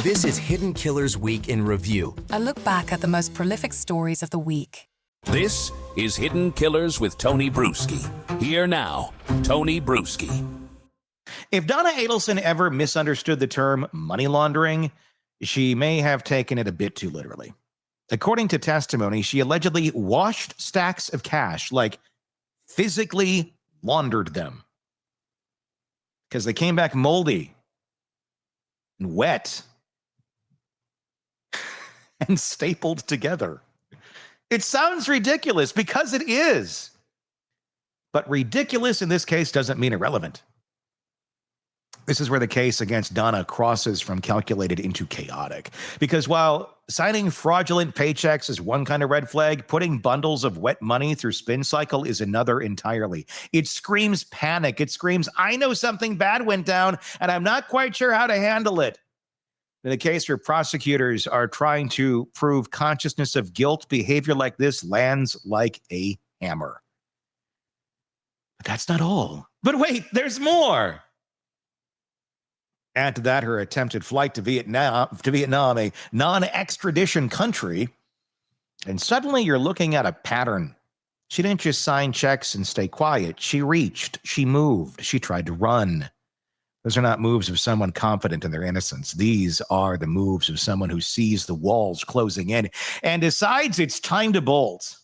This is Hidden Killers Week in Review. A look back at the most prolific stories of the week. This is Hidden Killers with Tony Brueski. Here now, Tony Brueski. If Donna Adelson ever misunderstood the term money laundering, she may have taken it a bit too literally. According to testimony, she allegedly washed stacks of cash, like physically laundered them, because they came back moldy and wet and stapled together. It sounds ridiculous because it is. But ridiculous in this case doesn't mean irrelevant. This is where the case against Donna crosses from calculated into chaotic. Because while signing fraudulent paychecks is one kind of red flag, putting bundles of wet money through spin cycle is another entirely. It screams panic. It screams, I know something bad went down, and I'm not quite sure how to handle it. In a case where prosecutors are trying to prove consciousness of guilt, behavior like this lands like a hammer. But that's not all. But wait, there's more. Add to that her attempted flight to Vietnam, a non-extradition country, and suddenly you're looking at a pattern. She didn't just sign checks and stay quiet. She reached, she moved, she tried to run. Those are not moves of someone confident in their innocence. These are the moves of someone who sees the walls closing in and decides it's time to bolt.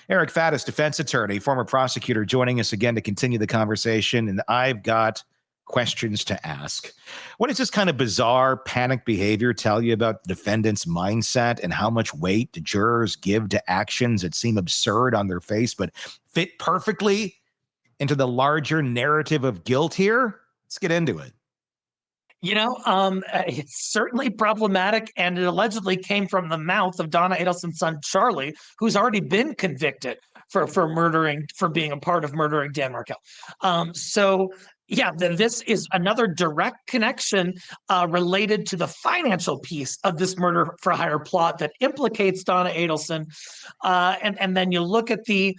Eric Faddis, defense attorney, former prosecutor, joining us again to continue the conversation, and I've got questions to ask. What does this kind of bizarre panic behavior tell you about the defendant's mindset, and how much weight do jurors give to actions that seem absurd on their face but fit perfectly into the larger narrative of guilt here? Let's get into it. It's certainly problematic, and it allegedly came from the mouth of Donna Adelson's son, Charlie, who's already been convicted for being a part of murdering Dan Markel. This is another direct connection related to the financial piece of this murder for hire plot that implicates Donna Adelson. And then you look at the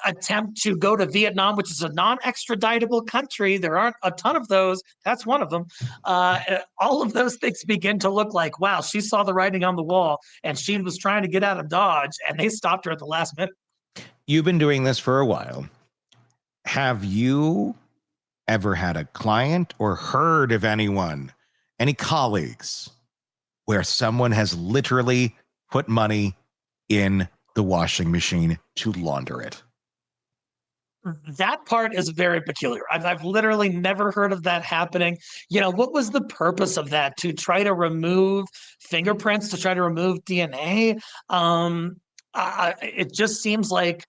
attempt to go to Vietnam, which is a non-extraditable country. There aren't a ton of those. That's one of them. All of those things begin to look like, wow, she saw the writing on the wall and she was trying to get out of Dodge and they stopped her at the last minute. You've been doing this for a while. Have you ever had a client or heard of anyone, any colleagues, where someone has literally put money in the washing machine to launder it? That part is very peculiar. I've literally never heard of that happening. What was the purpose of that? To try to remove fingerprints, to try to remove DNA? It just seems like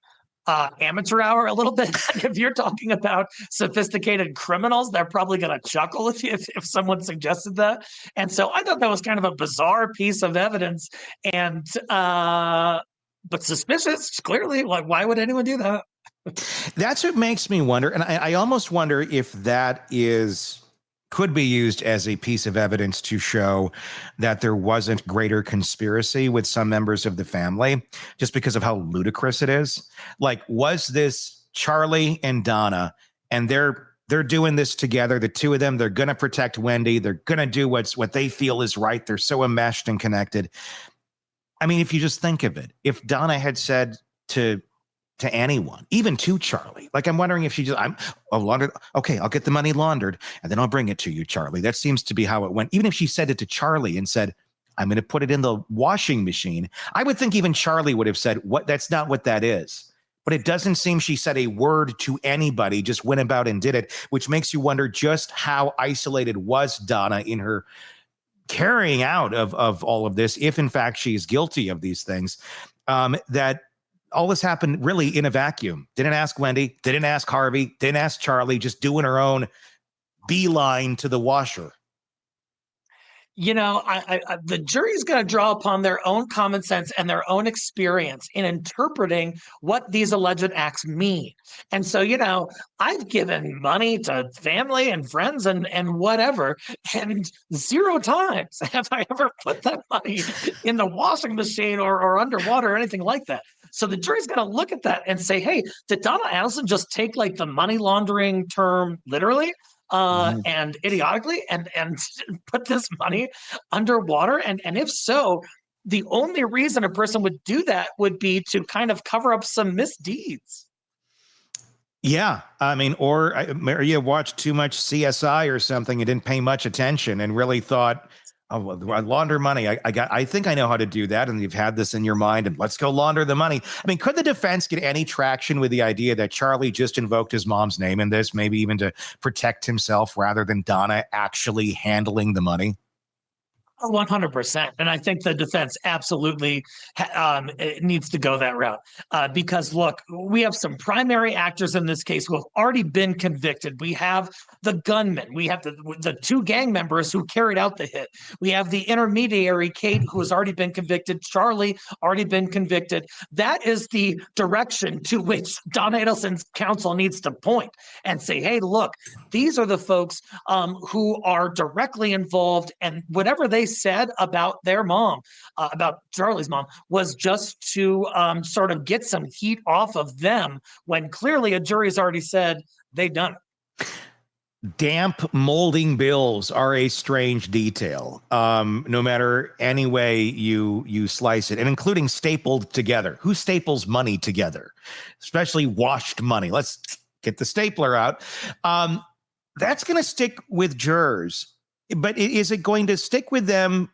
amateur hour a little bit. If you're talking about sophisticated criminals, they're probably going to chuckle if someone suggested that. And so I thought that was kind of a bizarre piece of evidence, and but suspicious, clearly. Like, why would anyone do that? That's what makes me wonder. And I almost wonder if that could be used as a piece of evidence to show that there wasn't greater conspiracy with some members of the family, just because of how ludicrous it is. Like, was this Charlie and Donna, and they're doing this together, the two of them, they're going to protect Wendy, they're going to do what they feel is right, they're so enmeshed and connected. I mean, if you just think of it, if Donna had said to anyone, even to Charlie, like, I'm wondering if she just, laundered. Okay, I'll get the money laundered and then I'll bring it to you, Charlie. That seems to be how it went. Even if she said it to Charlie and said, I'm going to put it in the washing machine, I would think even Charlie would have said, that's not what that is. But it doesn't seem she said a word to anybody, just went about and did it, which makes you wonder just how isolated was Donna in her carrying out of all of this, if in fact she is guilty of these things, that all this happened really in a vacuum. Didn't ask Wendy, didn't ask Harvey, didn't ask Charlie, just doing her own beeline to the washer. The jury's going to draw upon their own common sense and their own experience in interpreting what these alleged acts mean. And so, I've given money to family and friends and whatever, and 0 times have I ever put that money in the washing machine or underwater or anything like that. So the jury's going to look at that and say, hey, did Donna Adelson just take like the money laundering term literally? and idiotically and put this money underwater? And if so, the only reason a person would do that would be to kind of cover up some misdeeds. Yeah, I mean, or you watched too much CSI or something and didn't pay much attention and really thought, oh, well, I launder money. I think I know how to do that. And you've had this in your mind and let's go launder the money. I mean, could the defense get any traction with the idea that Charlie just invoked his mom's name in this, maybe even to protect himself rather than Donna actually handling the money? 100%. And I think the defense absolutely it needs to go that route because, look, we have some primary actors in this case who have already been convicted. We have the gunman. We have the two gang members who carried out the hit. We have the intermediary, Kate, who has already been convicted. Charlie, already been convicted. That is the direction to which Donna Adelson's counsel needs to point and say, hey, look, these are the folks who are directly involved, and whatever they said about their mom, about Charlie's mom, was just to sort of get some heat off of them when clearly a jury's already said they done it. Damp molding bills are a strange detail, no matter any way you slice it, and including stapled together. Who staples money together, especially washed money? Let's get the stapler out. That's going to stick with jurors. But is it going to stick with them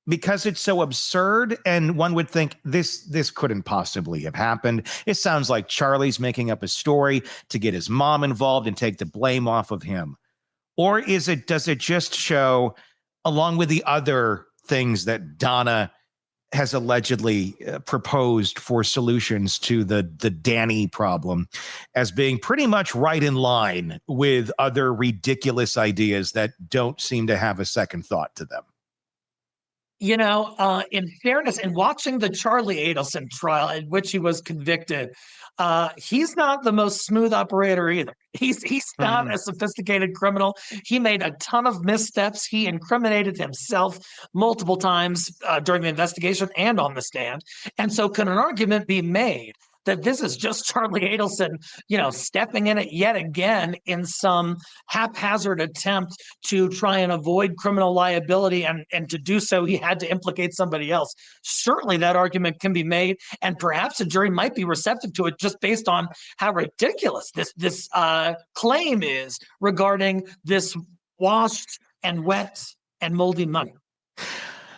because it's so absurd? And one would think this couldn't possibly have happened. It sounds like Charlie's making up a story to get his mom involved and take the blame off of him. Or does it just show, along with the other things that Donna has allegedly proposed for solutions to the Danny problem, as being pretty much right in line with other ridiculous ideas that don't seem to have a second thought to them? You know, in fairness, in watching the Charlie Adelson trial in which he was convicted, he's not the most smooth operator either. He's not a sophisticated criminal. He made a ton of missteps. He incriminated himself multiple times during the investigation and on the stand. And so can an argument be made that this is just Charlie Adelson, stepping in it yet again in some haphazard attempt to try and avoid criminal liability, and to do so, he had to implicate somebody else? Certainly that argument can be made, and perhaps a jury might be receptive to it just based on how ridiculous this claim is regarding this washed and wet and moldy money.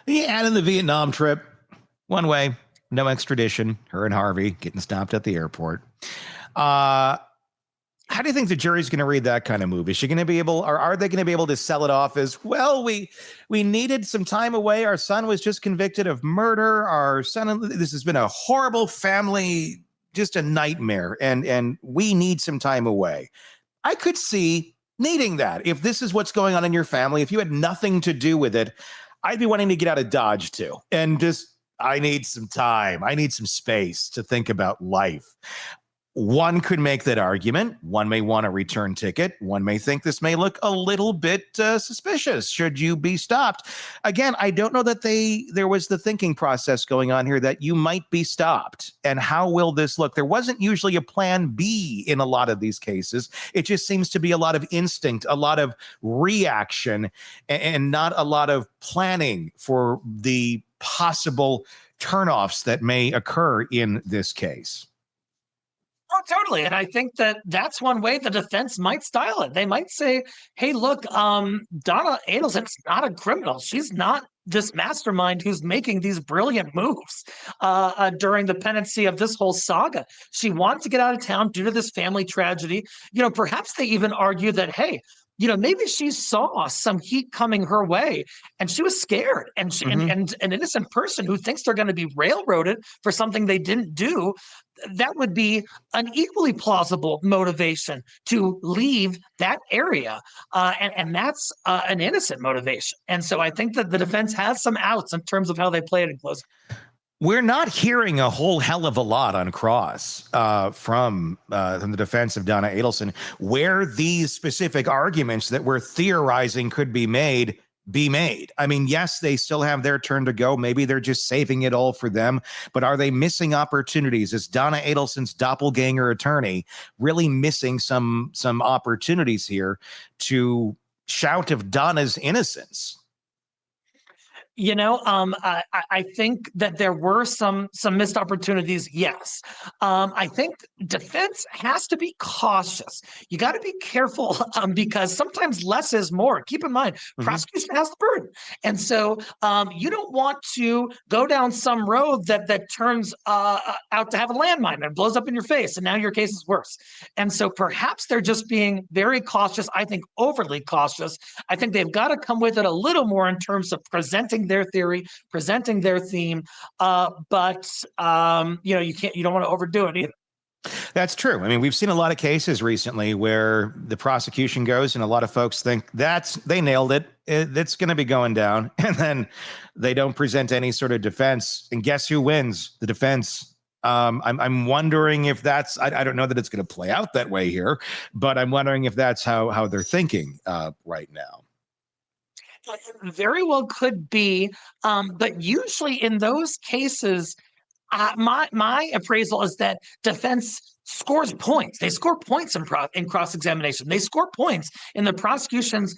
Yeah, and in the Vietnam trip, one way, no extradition. Her and Harvey getting stopped at the airport. How do you think the jury's going to read that kind of move? Is she going to be able, or are they going to be able to sell it off as, well, we needed some time away. Our son was just convicted of murder. Our son, this has been a horrible family, just a nightmare, and we need some time away. I could see needing that. If this is what's going on in your family, if you had nothing to do with it, I'd be wanting to get out of Dodge too, and just, I need some time. I need some space to think about life. One could make that argument. One may want a return ticket. One may think this may look a little bit suspicious. Should you be stopped? Again, I don't know that there was the thinking process going on here that you might be stopped. And how will this look? There wasn't usually a plan B in a lot of these cases. It just seems to be a lot of instinct, a lot of reaction, and not a lot of planning for the possible turnoffs that may occur in this case. Oh, totally. And I think that that's one way the defense might style it. They might say, hey, look, Donna Adelson's not a criminal. She's not this mastermind who's making these brilliant moves during the pendency of this whole saga. She wanted to get out of town due to this family tragedy. Perhaps they even argue that, hey, maybe she saw some heat coming her way and she was scared, and and an innocent person who thinks they're going to be railroaded for something they didn't do, that would be an equally plausible motivation to leave that area. And that's an innocent motivation. And so I think that the defense has some outs in terms of how they play it in closing. We're not hearing a whole hell of a lot on cross from the defense of Donna Adelson, where these specific arguments that we're theorizing could be made be made. I mean, yes, they still have their turn to go. Maybe they're just saving it all for them, but are they missing opportunities? Is Donna Adelson's doppelganger attorney really missing some opportunities here to shout of Donna's innocence? I think that there were some missed opportunities. Yes. I think defense has to be cautious. You got to be careful because sometimes less is more. Keep in mind, prosecution has the burden. And so you don't want to go down some road that turns out to have a landmine and blows up in your face. And now your case is worse. And so perhaps they're just being very cautious. I think overly cautious. I think they've got to come with it a little more in terms of presenting their theory, presenting their theme, but you don't want to overdo it either. That's true. I mean, we've seen a lot of cases recently where the prosecution goes and a lot of folks think they nailed it. It's going to be going down. And then they don't present any sort of defense. And guess who wins? The defense. I'm wondering if that's, I don't know that it's going to play out that way here, but I'm wondering if that's how they're thinking right now. Very well could be, but usually in those cases, my appraisal is that defense scores points. They score points in cross-examination. They score points in the prosecution's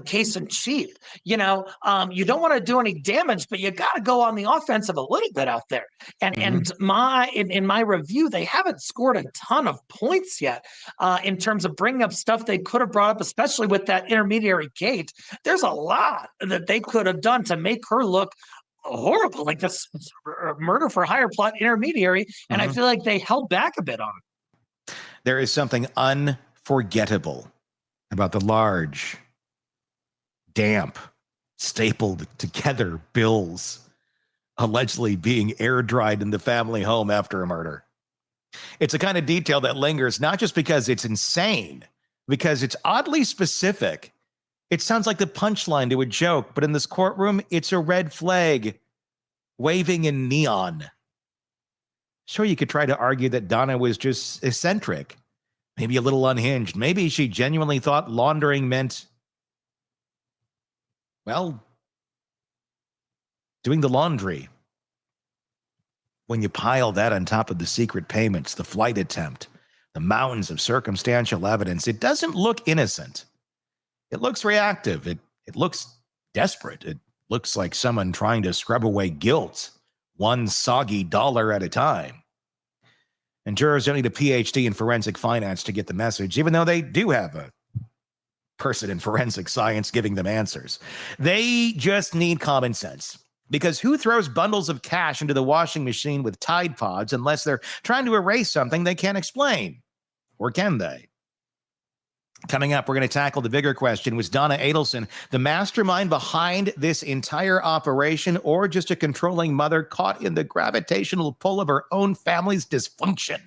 case in chief. You don't want to do any damage, but you got to go on the offensive a little bit out there. And in my review, they haven't scored a ton of points yet in terms of bringing up stuff they could have brought up, especially with that intermediary Kate. There's a lot that they could have done to make her look horrible, like this murder for hire plot intermediary. And I feel like they held back a bit on it. There is something unforgettable about the large, damp, stapled together bills allegedly being air dried in the family home after a murder. It's a kind of detail that lingers, not just because it's insane, because it's oddly specific. It sounds like the punchline to a joke, but in this courtroom, it's a red flag waving in neon. Sure, you could try to argue that Donna was just eccentric, maybe a little unhinged. Maybe she genuinely thought laundering meant, well, doing the laundry. When you pile that on top of the secret payments, the flight attempt, the mountains of circumstantial evidence, it doesn't look innocent. It looks reactive. It looks desperate. It looks like someone trying to scrub away guilt, one soggy dollar at a time. And jurors don't need a PhD in forensic finance to get the message, even though they do have a person in forensic science giving them answers. They just need common sense. Because who throws bundles of cash into the washing machine with Tide Pods unless they're trying to erase something they can't explain? Or can they? Coming up, we're going to tackle the bigger question. Was Donna Adelson the mastermind behind this entire operation, or just a controlling mother caught in the gravitational pull of her own family's dysfunction?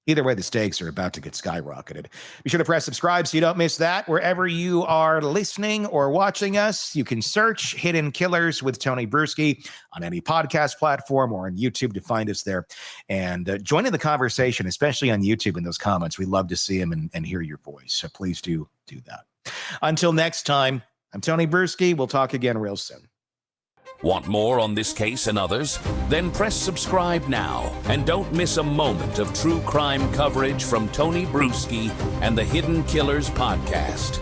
Either way, the stakes are about to get skyrocketed. Be sure to press subscribe so you don't miss that. Wherever you are listening or watching us, you can search Hidden Killers with Tony Brueski on any podcast platform or on YouTube to find us there. And join in the conversation, especially on YouTube in those comments. We love to see them and hear your voice. So please do that. Until next time, I'm Tony Brueski. We'll talk again real soon. Want more on this case and others? Then press subscribe now and don't miss a moment of true crime coverage from Tony Brueski and the Hidden Killers podcast.